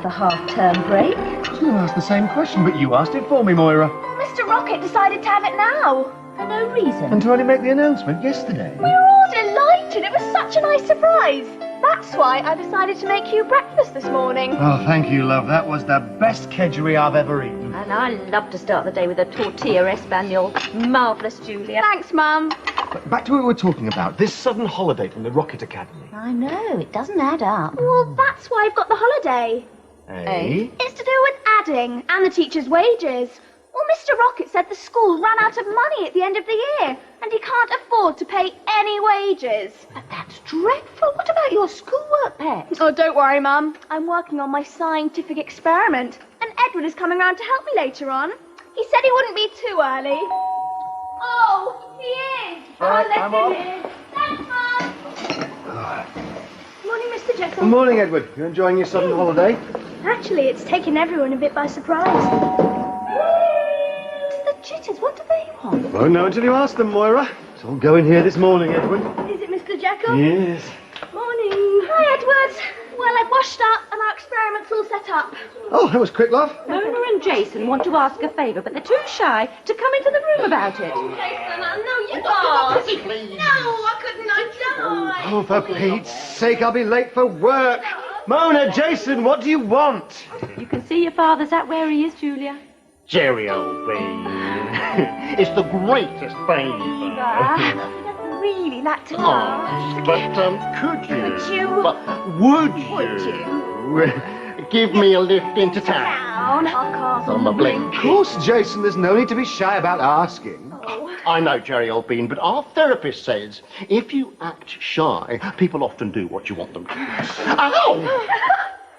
the half-term break? I was going to ask the same question, but you asked it for me, Moira. Mr. Rocket decided to have it now. For no reason. And to only make the announcement yesterday. We were all delighted. It was such a nice surprise. That's why I decided to make you breakfast this morning. Oh, thank you, love. That was the best kedgeree I've ever eaten. And I love to start the day with a tortilla espanol. Marvellous, Julia. Thanks, Mum. But back to what we were talking about, this sudden holiday from the Rocket Academy. I know, it doesn't add up. Well, that's why I've got the holiday. Eh? It's to do with adding and the teachers' wages. Well, Mr. Rocket said the school ran out of money at the end of the year, and he can't afford to pay any wages. But that's dreadful. What about your schoolwork, Pet? Oh, don't worry, Mum. I'm working on my scientific experiment, and Edward is coming round to help me later on. He said he wouldn't be too early. Oh, he is. Right, I'll I'm let off. him in. Thanks, Mum. Morning, Mr. Good Jekyll. morning, Edward. You enjoying your sudden holiday? Actually, it's taken everyone a bit by surprise. The jitters, what do they want? Won't know until you ask them, Moira. It's all going here this morning, Edward. Is it Mr. Jekyll? Yes. Morning. Hi, Edward. Well, I've washed up and our experiment's all set up. Oh, that was quick, love. Mona and Jason want to ask a favour, but they're too shy to come into the room about it. Jason, no, you are. No, I couldn't. I died. Oh, for Pete's sake, I'll be late for work. Mona, Jason, what do you want? You can see your father's at where he is, Julia. Jerry, old bean. It's the greatest favour. I'd really like to Oh, ask. but could you? Could you? But would you? Give me a lift into town. Down. I On the blink. Of course, Jason, there's no need to be shy about asking. I know, Jerry, old bean, but our therapist says if you act shy, people often do what you want them to. Ow!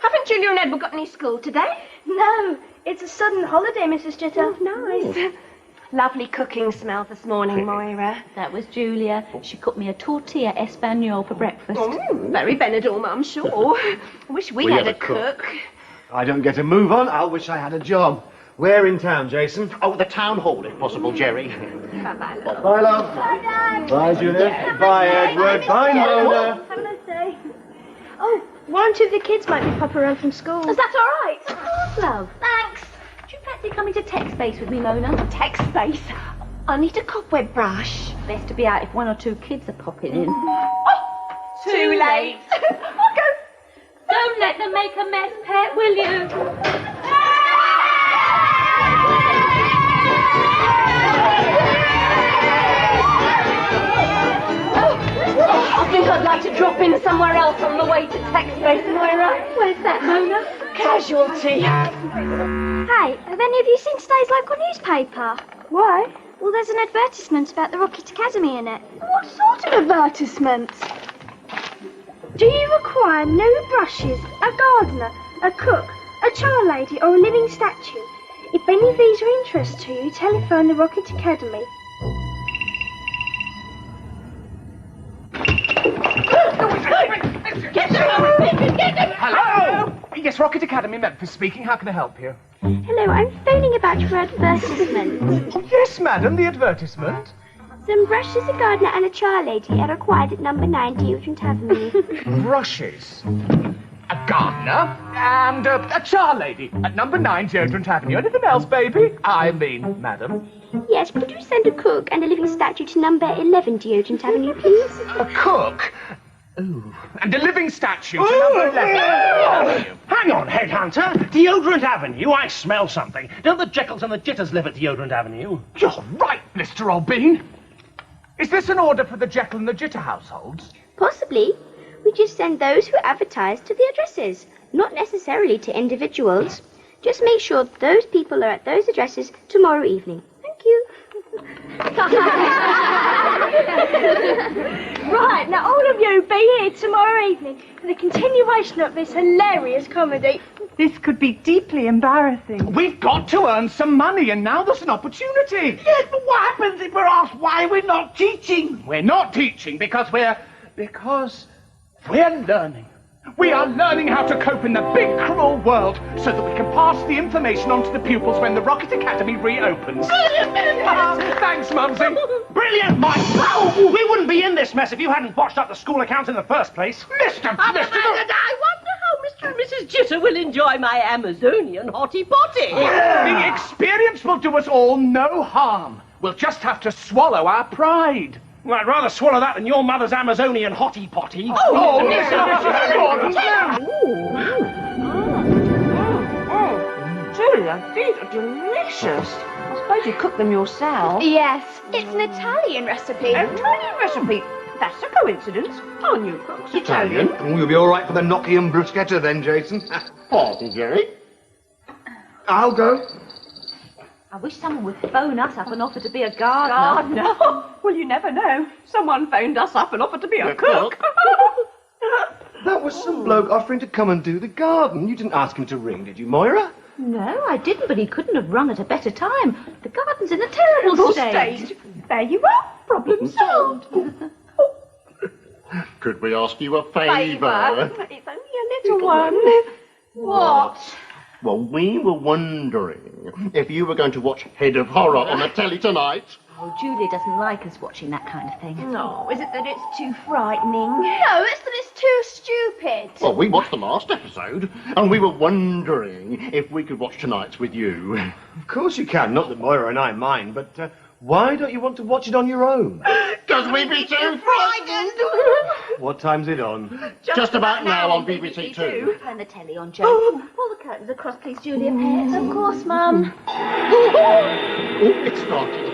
Haven't Julia and Edward got any school today? No, it's a sudden holiday, Mrs. Jitter. Oh, nice. Lovely cooking smell this morning, Moira. That was Julia. She cooked me a tortilla espanol for breakfast. Very Benidorm, I'm sure. I wish we had a cook. I don't get a move on. I'll wish I had a job. Where in town, Jason? Oh, the town hall, if possible, Jerry. Bye-bye, love. Bye, love. Bye, Dad. Bye, Julia. Bye, Edward. Bye, Mona. Have a nice day. Oh, one or two of the kids might be popping around from school. Is that all right? Of course, love. Thanks. Do you fancy coming to tech space with me, Mona? Tech space. I need a cobweb brush. Best to be out if one or two kids are popping in. Too late. I'll go. Don't let them make a mess, Pet, will you? I think I'd like to drop in somewhere else on the way to tech space, Moira. Where's that, Mona? Casualty. Hey, have any of you seen today's local newspaper? Why? Well, there's an advertisement about the Rocket Academy in it. What sort of advertisement? Do you require new brushes, a gardener, a cook, a child lady, or a living statue? If any of these are of interest to you, telephone the Rocket Academy. Hello! Yes, Rocket Academy, Memphis speaking. How can I help you? Hello, I'm phoning about your advertisement. Yes, madam, the advertisement. Some brushes, a gardener, and a child lady are required at number 9 Deodorant Avenue. Brushes, a gardener, and a char lady at number 9 Deodorant Avenue. Anything else, baby? I mean, madam. Yes, could you send a cook and a living statue to number 11 Deodorant Avenue, please? A cook. Ooh. And a living statue to number 11. Hang on, headhunter. Deodorant Avenue, I smell something. Don't the Jekylls and the Jitters live at Deodorant Avenue? You're right, Mr. Albeen. Is this an order for the Jekyll and the Jitter households? Possibly. We just send those who advertise to the addresses, not necessarily to individuals. Just make sure those people are at those addresses tomorrow evening. Thank you. Right, now all of you be here tomorrow evening for the continuation of this hilarious comedy. This could be deeply embarrassing. We've got to earn some money, and now there's an opportunity. Yes, but what happens if we're asked why we're not teaching? We're not teaching because we're learning. We are learning how to cope in the big, cruel world so that we can pass the information on to the pupils when the Rocket Academy reopens. Thanks, Mumsy. Brilliant, Mike! Oh, we wouldn't be in this mess if you hadn't botched up the school accounts in the first place. Mr. I wonder how Mr. Mrs. Jitter will enjoy my Amazonian hotty potty. The experience will do us all no harm. We'll just have to swallow our pride. Well, I'd rather swallow that than your mother's Amazonian hotty potty. Julia, these are delicious. I suppose you cook them yourself. Yes, it's an Italian recipe. Italian recipe. That's a coincidence. Our new cook's Italian. Oh, you'll be all right for the gnocchi and bruschetta then, Jason. Pardon, Jerry. I'll go. I wish someone would phone us up and offer to be a gardener. Gardener? Well, you never know. Someone phoned us up and offered to be a cook. That was some bloke offering to come and do the garden. You didn't ask him to ring, did you, Moira? No, I didn't, but he couldn't have rung at a better time. The garden's in a terrible state. There you are. Problem solved. Could we ask you a favour? It's only a little one. What? Well, we were wondering if you were going to watch Head of Horror on the telly tonight. Oh, Julia doesn't like us watching that kind of thing. No, is it that it's too frightening? No, it's that it's too stupid. Well, we watched the last episode, and we were wondering if we could watch tonight's with you. Of course you can. Not that Moira and I mind, but why don't you want to watch it on your own? Because we'd be too frightened. What time's it on? Just about now on BBC Two. Turn the telly on, Joe. Pull the curtains across, please, Julia. Of course, Mum. Oh, it started.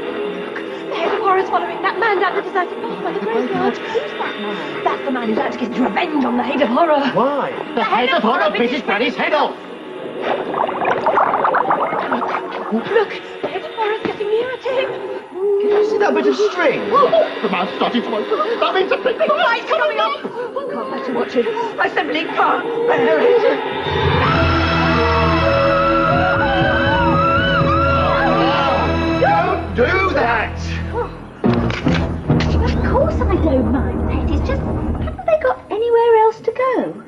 The head of horror's following that man down the deserted path by the graveyard. Who's that man? That's the man who's out to get his revenge on the head of horror. Why? The Head of Horror bit his granny's head off. Look, the head of horror's getting nearer to him. Can you see that bit of string? The mouth's starting to open. That means a big Light coming up. I can't bear to watch it. I simply can't bear it. Don't do that! Of course I don't mind, Pet. It's just, haven't they got anywhere else to go?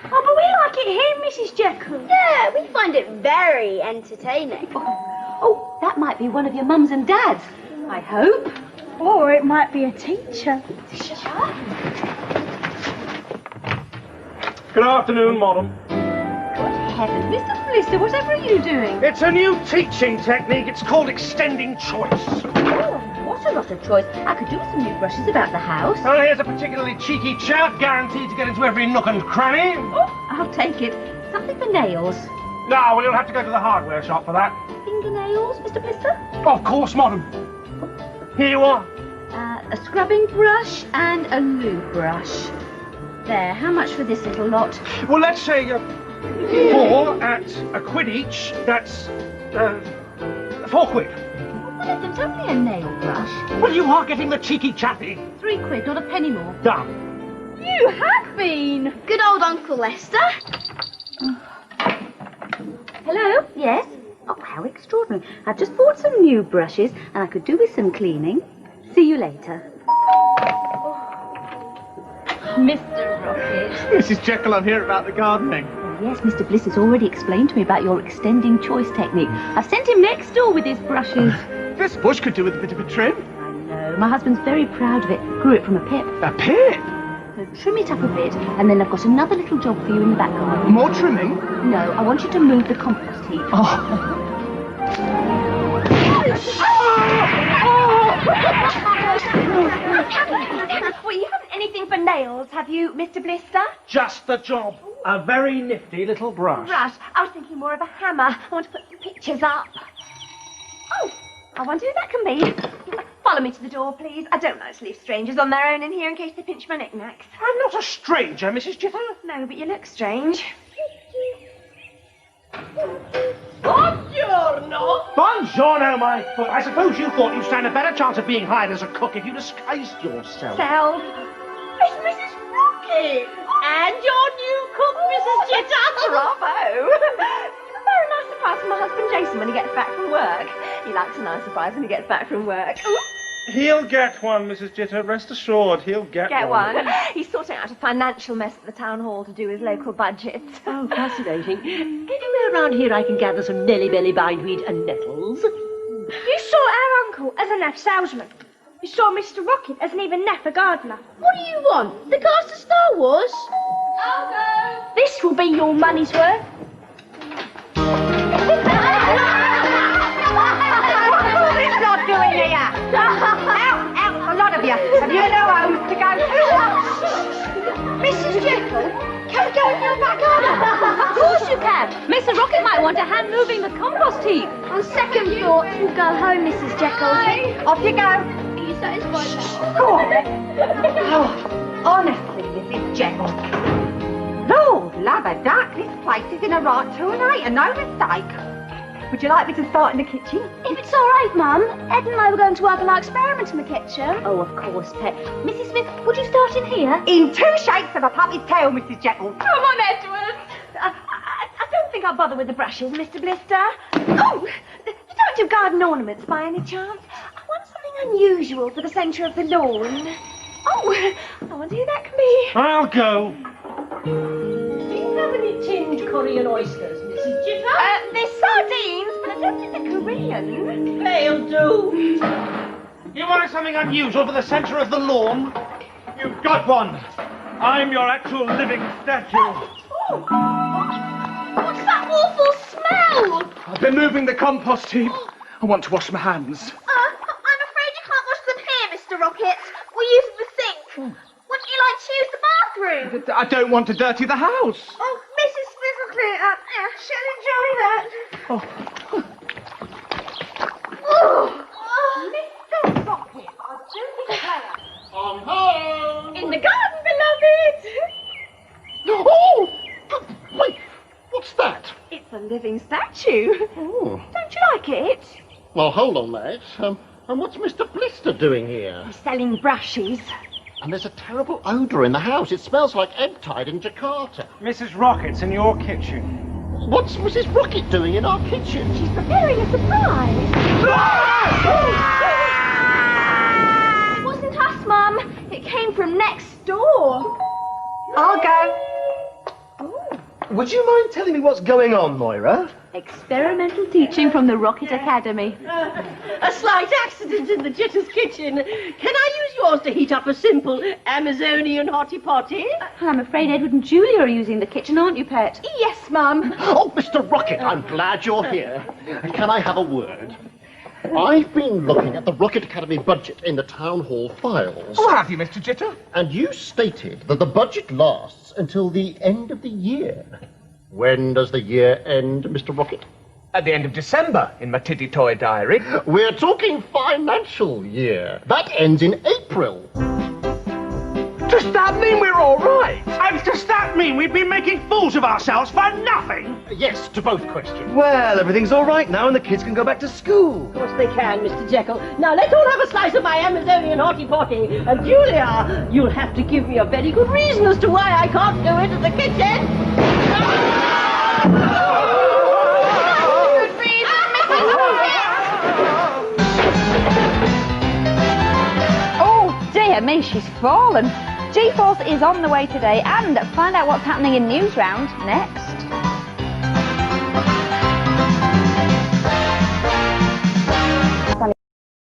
Oh, but we like it here, Mrs. Jekyll. Yeah, we find it very entertaining. Oh, that might be one of your mums and dads. I hope. Or it might be a teacher. Good afternoon, madam. Good heavens, Mr. Blister, whatever are you doing? It's a new teaching technique. It's called extending choice. Oh, what a lot of choice. I could do with some new brushes about the house. Well, here's a particularly cheeky chap, guaranteed to get into every nook and cranny. Oh, I'll take it. Something for nails. No, well, you'll have to go to the hardware shop for that. Fingernails, Mr. Blister? Of course, madam. Here you are. A scrubbing brush and a loo brush. There, how much for this little lot? Well, let's say 4 at a quid each. That's 4 quid. Well, it's only a nail brush. Well, you are getting the cheeky chappy. 3 quid, not a penny more. Done. You have been. Good old Uncle Lester. Hello? Yes? Oh, how extraordinary. I've just bought some new brushes and I could do with some cleaning. See you later. Mr. Rocket. Mrs. Jekyll, I'm here about the gardening. Yes, Mr. Bliss has already explained to me about your extending choice technique. I've sent him next door with his brushes. This bush could do with a bit of a trim. I know. My husband's very proud of it. Grew it from a pip. A pip? So trim it up a bit, and then I've got another little job for you in the back garden. More trimming? No, I want you to move the compost heap. Oh. Well, you haven't anything for nails, have you, Mr. Blister? Just the job. A very nifty little brush. Brush. I was thinking more of a hammer. I want to put some pictures up. Oh, I wonder who that can be. Follow me to the door, please. I don't like to leave strangers on their own in here in case they pinch my knickknacks. I'm not a stranger, Mrs. Jitter. No, but you look strange. Buongiorno! Buongiorno, my foot. I suppose you thought you'd stand a better chance of being hired as a cook if you disguised yourself. Self. It's Mrs. Rocket. And your new cook, Mrs. Jitter. Bravo. It's a very nice surprise for my husband Jason when he gets back from work. He likes a nice surprise when he gets back from work. Ooh. He'll get one, Mrs. Jitter. Rest assured, he'll get one. He's sorting out a financial mess at the town hall to do with local budgets. Oh, fascinating. Anywhere around here I can gather some Nelly Belly bindweed and nettles. You saw our uncle as a naff salesman. You saw Mr. Rocket as an even napper gardener. What do you want? The cast of Star Wars? This will be your money's worth. What's not doing here? Out, a lot of you. Have you no home to go to? Mrs. Jekyll, can we go in your back garden? Of course you can. Mr. Rocket might want a hand moving the compost heap. On second thoughts, we'll go home, Mrs. Jekyll. Off you go. Are you satisfied now? Go on. Oh, honestly, Mrs. Jekyll. Lord, love a duck, this place is in a right tonight, and no mistake. Would you like me to start in the kitchen? If it's all right, Mum, Ed and I were going to work on our experiment in the kitchen. Oh, of course, Pet. Mrs. Smith, would you start in here? In 2 shakes of a puppy's tail, Mrs. Jekyll. Come on, Edward. I don't think I'll bother with the brushes, Mr. Blister. Oh, you don't do garden ornaments by any chance? I want something unusual for the centre of the lawn. Oh, I wonder who that can be. I'll go. Do you have any tinned curry and oysters, Mrs. Jitter? They're sardines, but I don't think they're Korean. They'll do. You wanted something unusual for the centre of the lawn? You've got one. I'm your actual living statue. What's that awful smell? I've been moving the compost heap. I want to wash my hands. I'm afraid you can't wash them here, Mr. Rocket. We're using the sink. Wouldn't you like to use the bathroom? I don't want to dirty the house. Oh, Mrs. Smith will clean it up. Yeah, she'll enjoy that. Mr. Rocket, I do declare. I'm home. In the garden, beloved. Oh! Wait, what's that? It's a living statue. Oh. Don't you like it? Well, hold on, mate. And what's Mr. Blister doing here? He's selling brushes. And there's a terrible odour in the house. It smells like ebb tide in Jakarta. Mrs. Rocket's in your kitchen. What's Mrs. Rocket doing in our kitchen? She's preparing a surprise. It wasn't us, Mum. It came from next door. I'll go. Would you mind telling me what's going on, Moira? Experimental teaching from the Rocket Academy. A slight accident in the Jitter's kitchen. Can I use yours to heat up a simple Amazonian hottie potty? I'm afraid Edward and Julia are using the kitchen, aren't you, Pet? Yes, Mum. Oh, Mr. Rocket, I'm glad you're here. Can I have a word? I've been looking at the Rocket Academy budget in the town hall files. Oh, have you, Mr. Jitter? And you stated that the budget lasts until the end of the year. When does the year end, Mr. Rocket? At the end of December, in my titty toy diary. We're talking financial year. That ends in April. Does that mean we're all right? And does that mean we've been making fools of ourselves for nothing? Yes, to both questions. Well, everything's all right now and the kids can go back to school. Of course they can, Mr. Jekyll. Now let's all have a slice of my Amazonian hottie potty. And Julia, you'll have to give me a very good reason as to why I can't do it in the kitchen. Oh, dear me, she's fallen. G-Force is on the way today, and find out what's happening in News Round next.